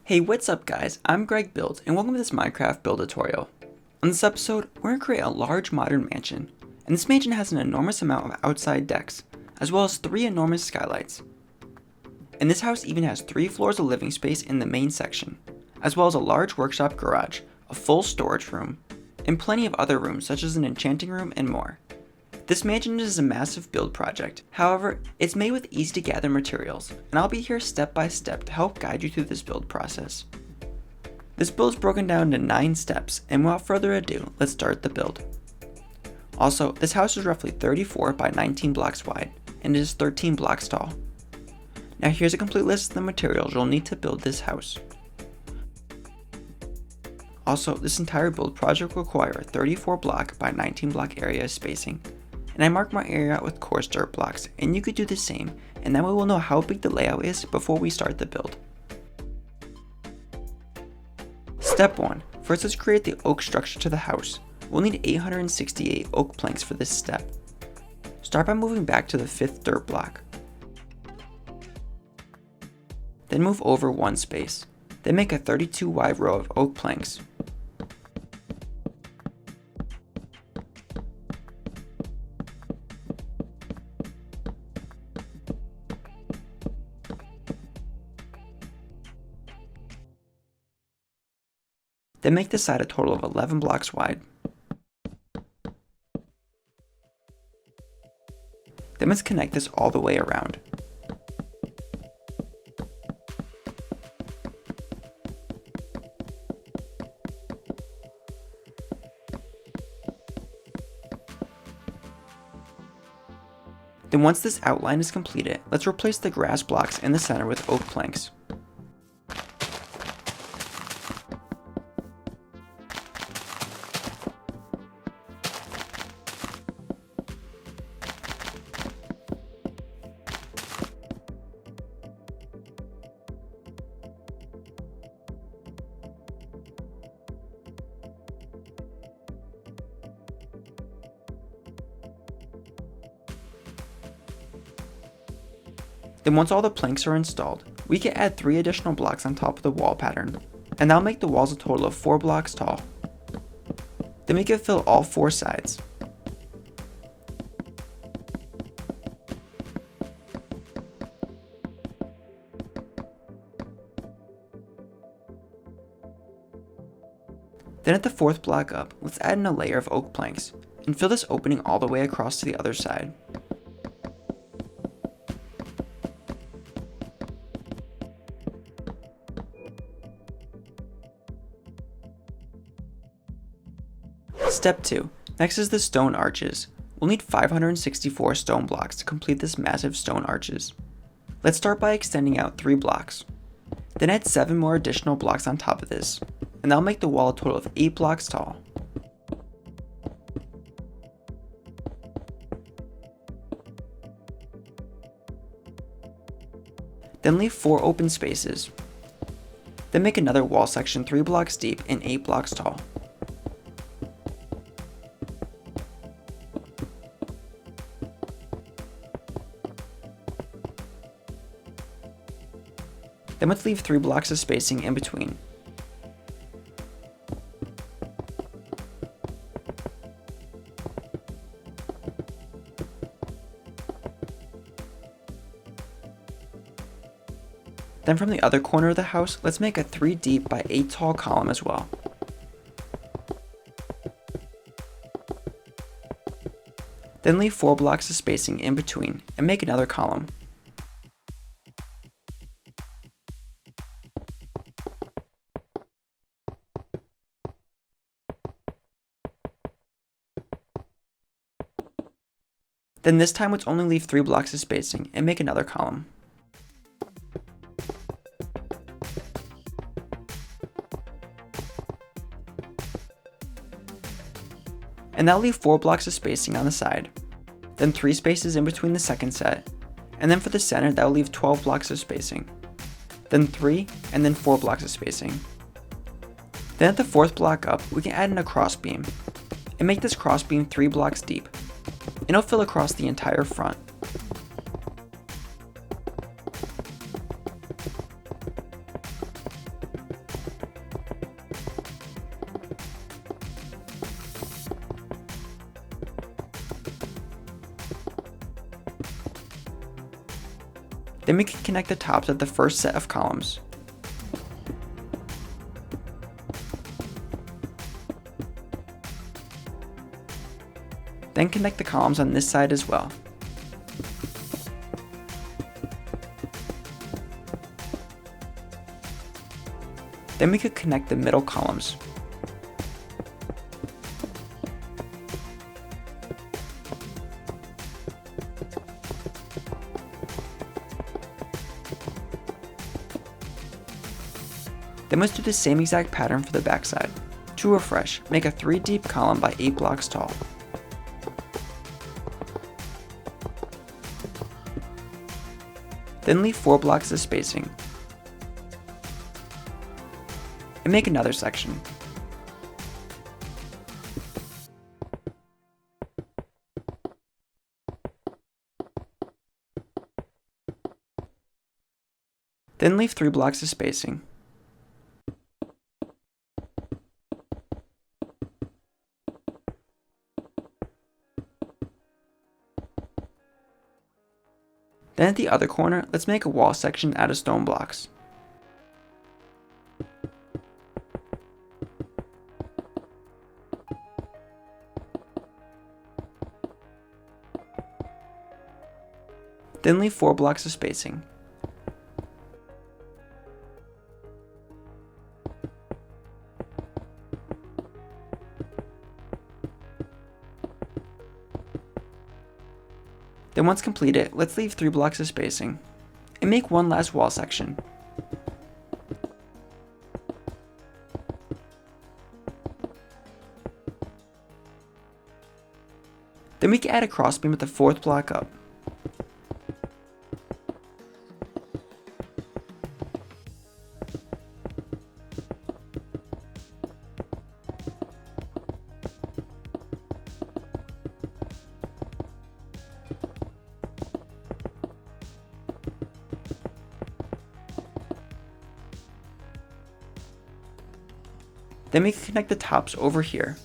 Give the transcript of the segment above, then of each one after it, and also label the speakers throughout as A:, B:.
A: Hey, what's up guys? I'm Greg Build, and welcome to this Minecraft build tutorial. On this episode, we're going to create a large modern mansion, and this mansion has an enormous amount of outside decks, as well as 3 enormous skylights. And this house even has 3 floors of living space in the main section, as well as a large workshop garage, a full storage room, and plenty of other rooms such as an enchanting room and more. This mansion is a massive build project, however, it's made with easy to gather materials, and I'll be here step by step to help guide you through this build process. This build is broken down into 9 steps, and without further ado, let's start the build. Also, this house is roughly 34 by 19 blocks wide, and it is 13 blocks tall. Now here's a complete list of the materials you'll need to build this house. Also, this entire build project will require a 34 block by 19 block area spacing, and I marked my area out with coarse dirt blocks, and you could do the same, and that way we'll know how big the layout is before we start the build. Step 1. First, let's create the oak structure to the house. We'll need 868 oak planks for this step. Start by moving back to the 5th dirt block. Then move over 1 space. Then make a 32 wide row of oak planks. Then make the side a total of 11 blocks wide. Then let's connect this all the way around. Then once this outline is completed, let's replace the grass blocks in the center with oak planks. Then once all the planks are installed, we can add 3 additional blocks on top of the wall pattern, and that'll make the walls a total of 4 blocks tall. Then we can fill all 4 sides. Then at the 4th block up, let's add in a layer of oak planks, and fill this opening all the way across to the other side. Step 2. Next is the stone arches. We'll need 564 stone blocks to complete this massive stone arches. Let's start by extending out 3 blocks. Then add 7 more additional blocks on top of this, and that'll make the wall a total of 8 blocks tall. Then leave 4 open spaces. Then make another wall section 3 blocks deep and 8 blocks tall. Then let's leave 3 blocks of spacing in between. Then from the other corner of the house, let's make a 3 deep by 8 tall column as well. Then leave 4 blocks of spacing in between and make another column. Then this time let's only leave 3 blocks of spacing and make another column. And that'll leave 4 blocks of spacing on the side. Then 3 spaces in between the second set. And then for the center, that'll leave 12 blocks of spacing. Then 3, and then 4 blocks of spacing. Then at the 4th block up, we can add in a cross beam. And make this cross beam 3 blocks deep. And it'll fill across the entire front. Then we can connect the tops of the first set of columns. Then connect the columns on this side as well. Then we could connect the middle columns. Then let's do the same exact pattern for the backside. To refresh, make a 3 deep column by 8 blocks tall. Then leave 4 blocks of spacing. And make another section. Then leave 3 blocks of spacing. Then at the other corner, let's make a wall section out of stone blocks. Then leave 4 blocks of spacing. Then once completed, let's leave 3 blocks of spacing, and make one last wall section. Then we can add a crossbeam with the 4th block up. Then we can connect the tops over here.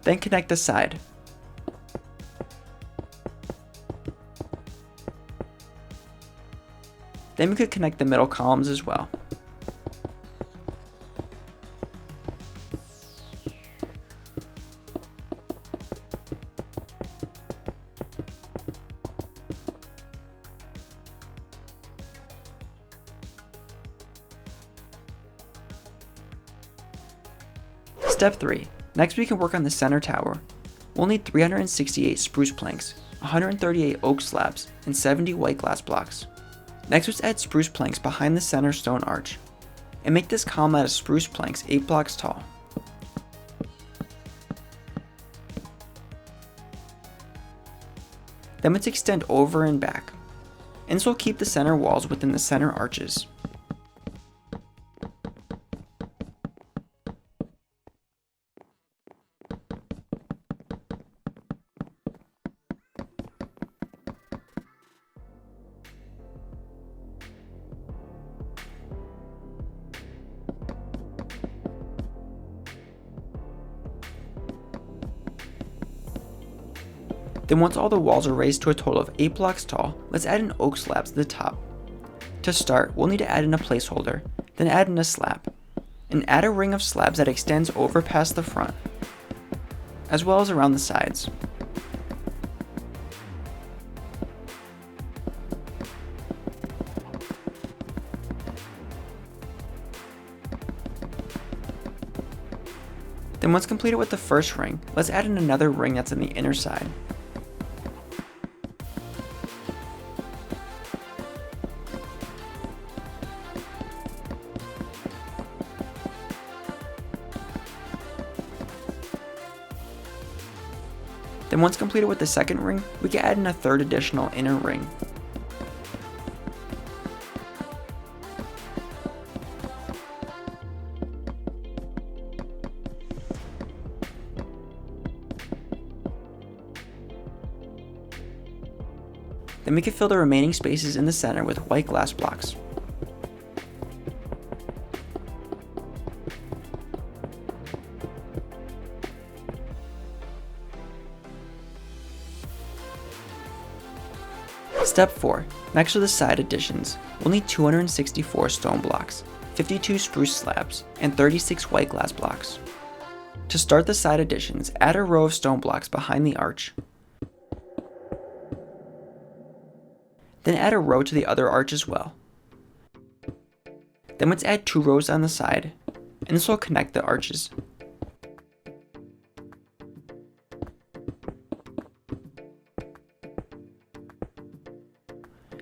A: Then connect the side. Then we could connect the middle columns as well. Step 3. Next we can work on the center tower. We'll need 368 spruce planks, 138 oak slabs, and 70 white glass blocks. Next let's add spruce planks behind the center stone arch, and make this column out of spruce planks 8 blocks tall. Then let's extend over and back, and this will keep the center walls within the center arches. Then once all the walls are raised to a total of 8 blocks tall, let's add in oak slabs to the top. To start, we'll need to add in a placeholder, then add in a slab, and add a ring of slabs that extends over past the front, as well as around the sides. Then once completed with the first ring, let's add in another ring that's on the inner side. Then once completed with the second ring, we can add in a third additional inner ring. Then we can fill the remaining spaces in the center with white glass blocks. Step 4. Next to the side additions, we'll need 264 stone blocks, 52 spruce slabs, and 36 white glass blocks. To start the side additions, add a row of stone blocks behind the arch. Then add a row to the other arch as well. Then let's add 2 rows on the side, and this will connect the arches.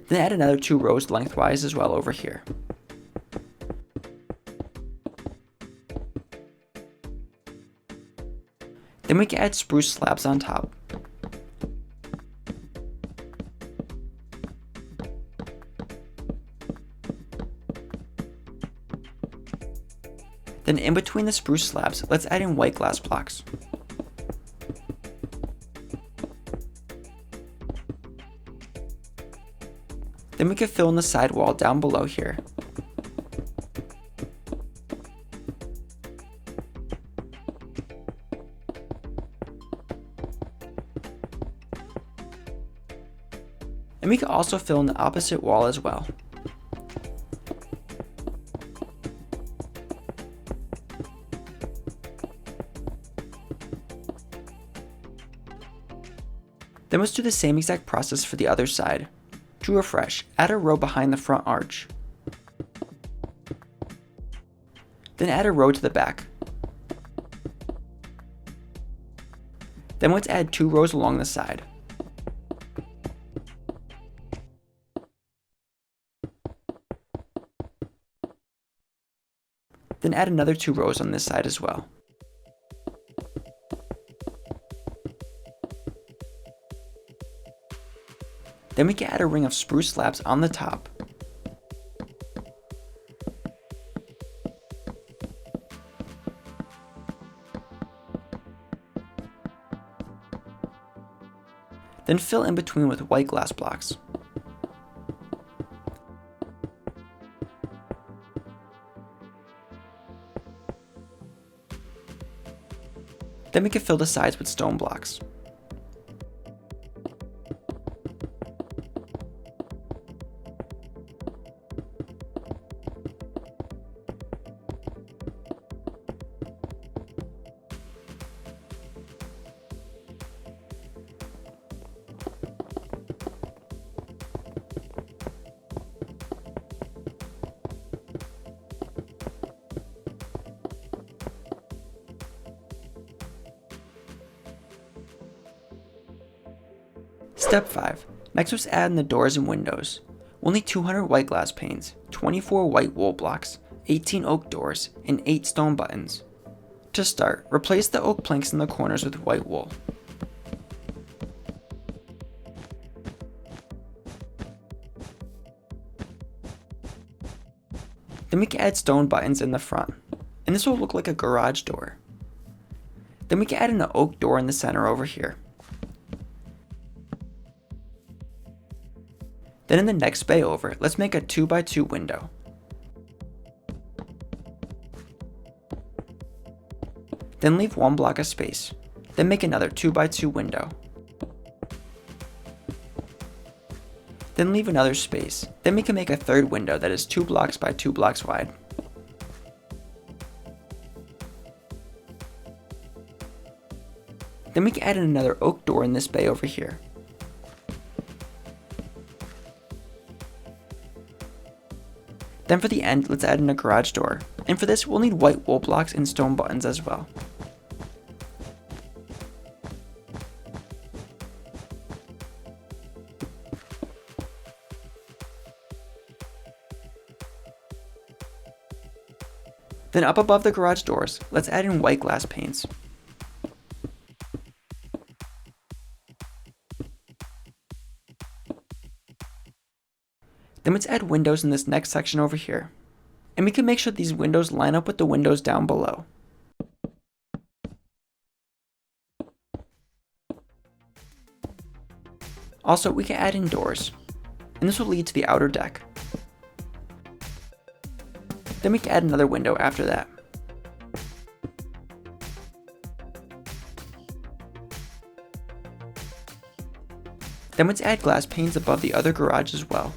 A: Then add another 2 rows lengthwise as well over here. Then we can add spruce slabs on top. Then in between the spruce slabs, let's add in white glass blocks. Then we can fill in the side wall down below here. And we can also fill in the opposite wall as well. Then let's do the same exact process for the other side. To refresh, add a row behind the front arch. Then add a row to the back. Then let's add 2 rows along the side. Then add another 2 rows on this side as well. Then we can add a ring of spruce slabs on the top. Then fill in between with white glass blocks. Then we can fill the sides with stone blocks. Step 5. Next, let's add in the doors and windows. We'll need 200 white glass panes, 24 white wool blocks, 18 oak doors, and 8 stone buttons. To start, replace the oak planks in the corners with white wool. Then we can add stone buttons in the front, and this will look like a garage door. Then we can add in an oak door in the center over here. Then in the next bay over, let's make a 2x2 window. Then leave 1 block of space. Then make another 2x2 window. Then leave another space. Then we can make a third window that is 2 blocks by 2 blocks wide. Then we can add in another oak door in this bay over here. Then for the end, let's add in a garage door, and for this we'll need white wool blocks and stone buttons as well. Then up above the garage doors, let's add in white glass panes. Then let's add windows in this next section over here. And we can make sure these windows line up with the windows down below. Also, we can add in doors, and this will lead to the outer deck. Then we can add another window after that. Then let's add glass panes above the other garage as well.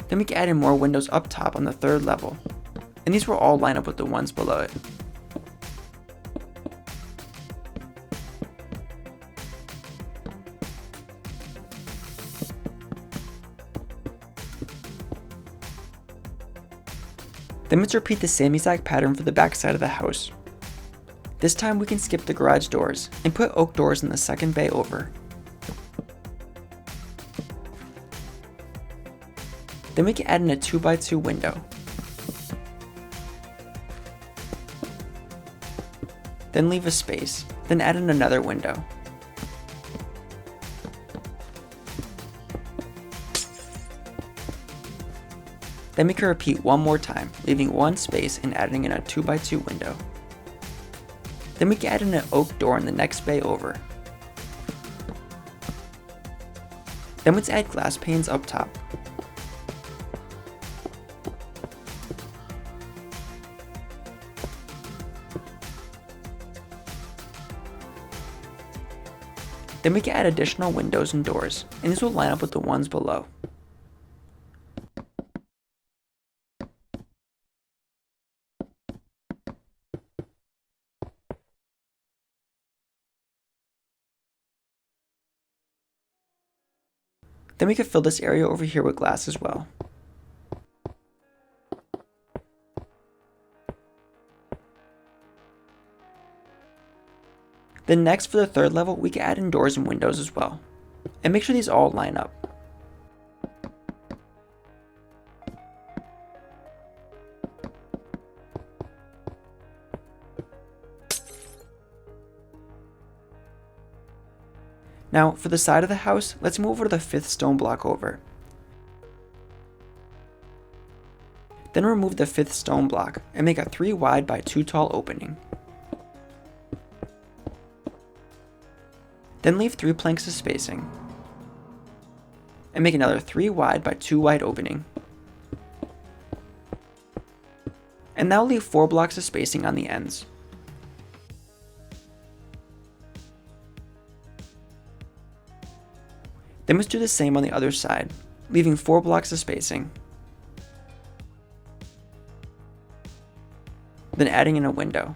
A: Then we can add in more windows up top on the third level, and these will all line up with the ones below it. Then let's repeat the same exact pattern for the back side of the house. This time we can skip the garage doors and put oak doors in the second bay over. Then we can add in a 2x2 window. Then leave a space, then add in another window. Then we can repeat one more time, leaving one space and adding in a 2x2 window. Then we can add in an oak door in the next bay over. Then let's add glass panes up top. Then we can add additional windows and doors, and these will line up with the ones below. Then we can fill this area over here with glass as well. Then next for the third level, we can add in doors and windows as well. And make sure these all line up. Now, for the side of the house, let's move over to the 5th stone block over. Then remove the 5th stone block and make a 3 wide by 2 tall opening. Then leave 3 planks of spacing. And make another 3 wide by 2 wide opening. And now leave 4 blocks of spacing on the ends. Then let's do the same on the other side, leaving 4 blocks of spacing. Then adding in a window.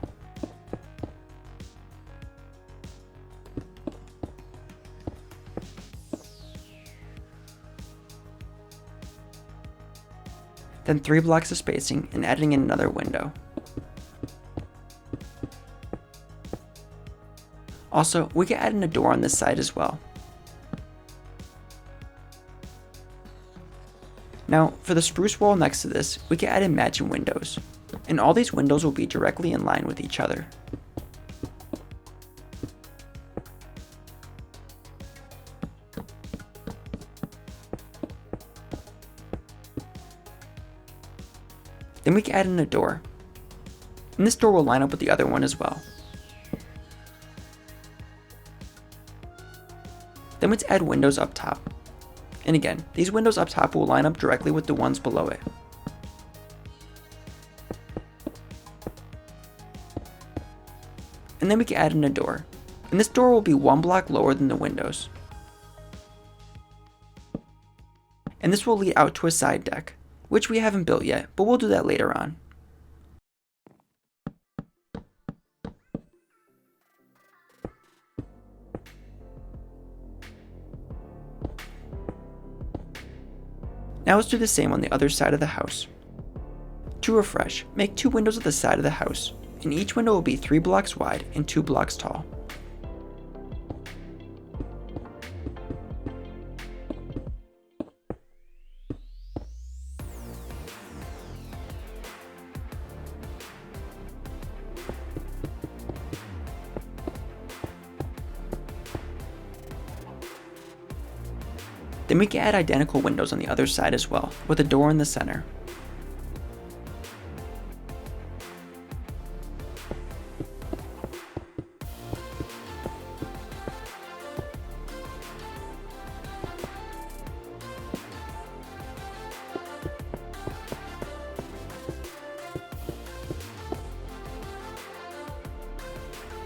A: Then 3 blocks of spacing and adding in another window. Also, we can add in a door on this side as well. Now, for the spruce wall next to this, we can add in matching windows, and all these windows will be directly in line with each other. Then we can add in a door, and this door will line up with the other one as well. Then let's add windows up top. And again, these windows up top will line up directly with the ones below it. And then we can add in a door, and this door will be 1 block lower than the windows. And this will lead out to a side deck, which we haven't built yet, but we'll do that later on. Now let's do the same on the other side of the house. To refresh, make 2 windows at the side of the house, and each window will be 3 blocks wide and 2 blocks tall. Then we can add identical windows on the other side as well, with a door in the center.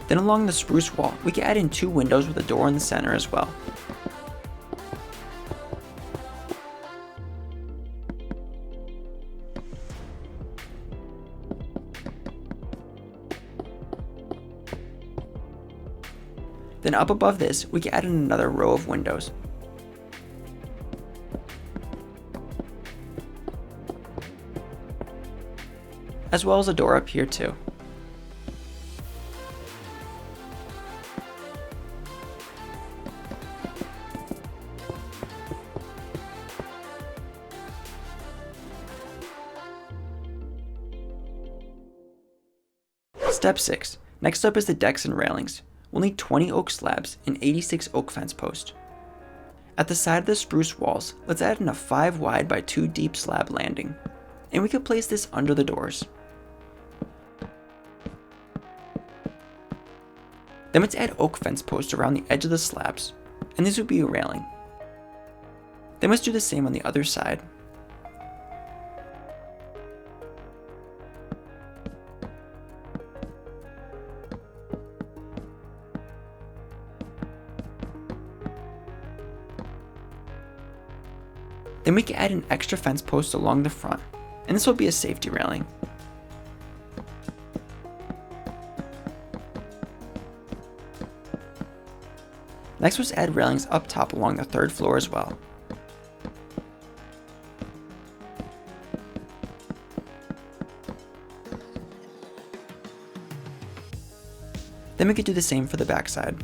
A: Then along the spruce wall, we can add in 2 windows with a door in the center as well. Then up above this, we can add in another row of windows. As well as a door up here too. Step 6. Next up is the decks and railings. We'll need 20 oak slabs and 86 oak fence posts. At the side of the spruce walls, let's add in a 5 wide by 2 deep slab landing. And we could place this under the doors. Then let's add oak fence posts around the edge of the slabs, and this would be a railing. Then let's do the same on the other side. Then we can add an extra fence post along the front, and this will be a safety railing. Next, let's add railings up top along the 3rd floor as well. Then we could do the same for the back side.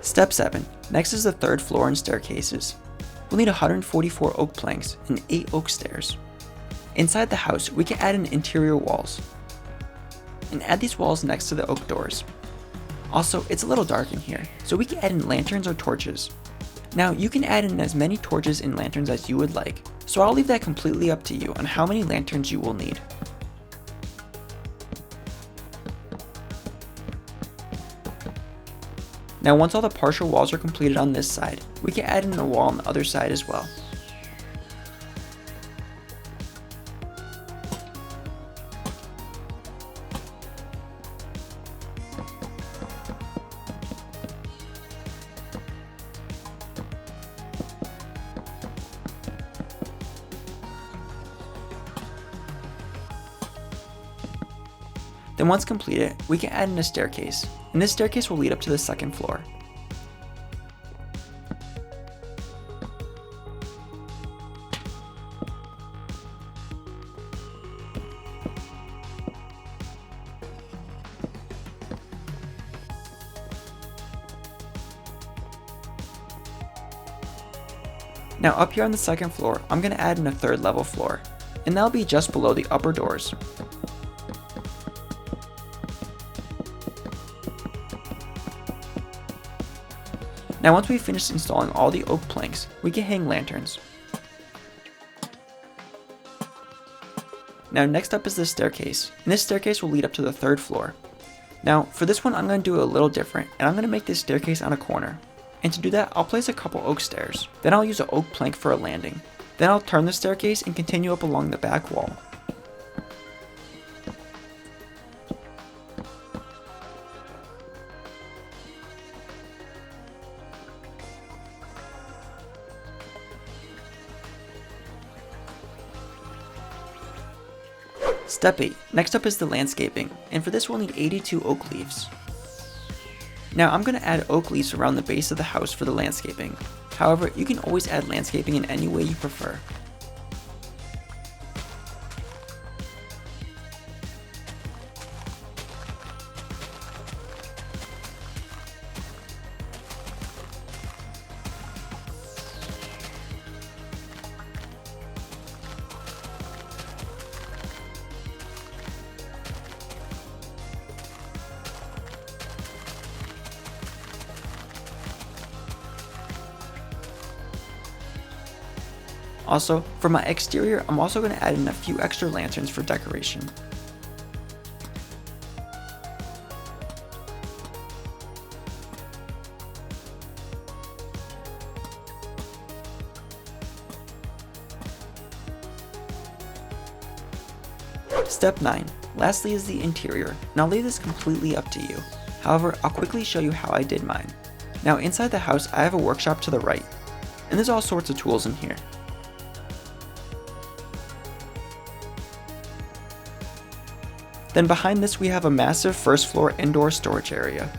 A: Step 7. Next is the 3rd floor and staircases. We'll need 144 oak planks and 8 oak stairs. Inside the house, we can add in interior walls. And add these walls next to the oak doors. Also, it's a little dark in here, so we can add in lanterns or torches. Now, you can add in as many torches and lanterns as you would like, so I'll leave that completely up to you on how many lanterns you will need. Now once all the partial walls are completed on this side, we can add in a wall on the other side as well. Then once completed, we can add in a staircase, and this staircase will lead up to the 2nd floor. Now up here on the 2nd floor, I'm going to add in a 3rd level floor, and that'll be just below the upper doors. Now once we've finished installing all the oak planks, we can hang lanterns. Now next up is the staircase, and this staircase will lead up to the 3rd floor. Now for this one I'm going to do it a little different, and I'm going to make this staircase on a corner. And to do that, I'll place a couple oak stairs. Then I'll use an oak plank for a landing. Then I'll turn the staircase and continue up along the back wall. Step 8. Next up is the landscaping, and for this we'll need 82 oak leaves. Now I'm going to add oak leaves around the base of the house for the landscaping. However, you can always add landscaping in any way you prefer. Also, for my exterior, I'm also going to add in a few extra lanterns for decoration. Step 9. Lastly is the interior, and I'll leave this completely up to you. However, I'll quickly show you how I did mine. Now inside the house, I have a workshop to the right, and there's all sorts of tools in here. Then behind this we have a massive first floor indoor storage area.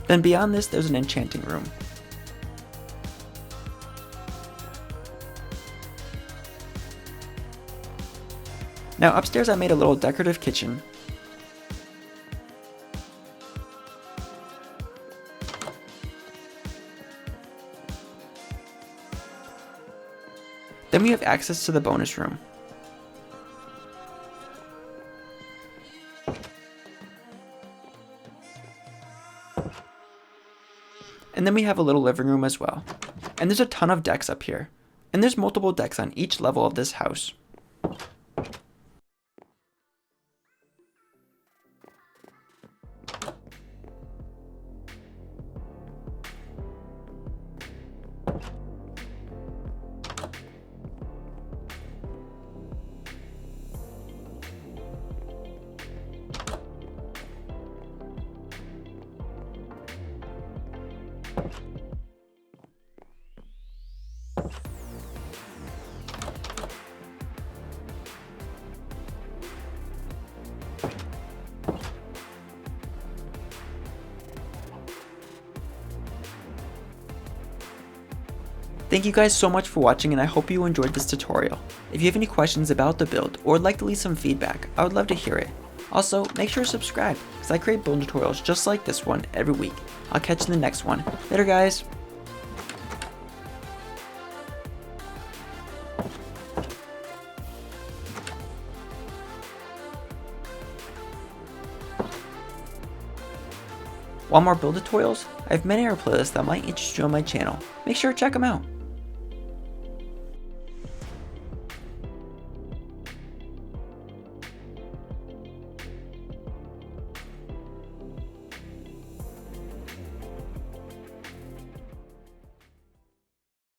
A: Then beyond this, there's an enchanting room. Now upstairs I made a little decorative kitchen. Then we have access to the bonus room. And then we have a little living room as well. And there's a ton of decks up here. And there's multiple decks on each level of this house. Thank you guys so much for watching, and I hope you enjoyed this tutorial. If you have any questions about the build or would like to leave some feedback, I would love to hear it. Also, make sure to subscribe, because I create build tutorials just like this one every week. I'll catch you in the next one. Later guys! Want more build tutorials? I have many other playlists that might interest you on my channel. Make sure to check them out.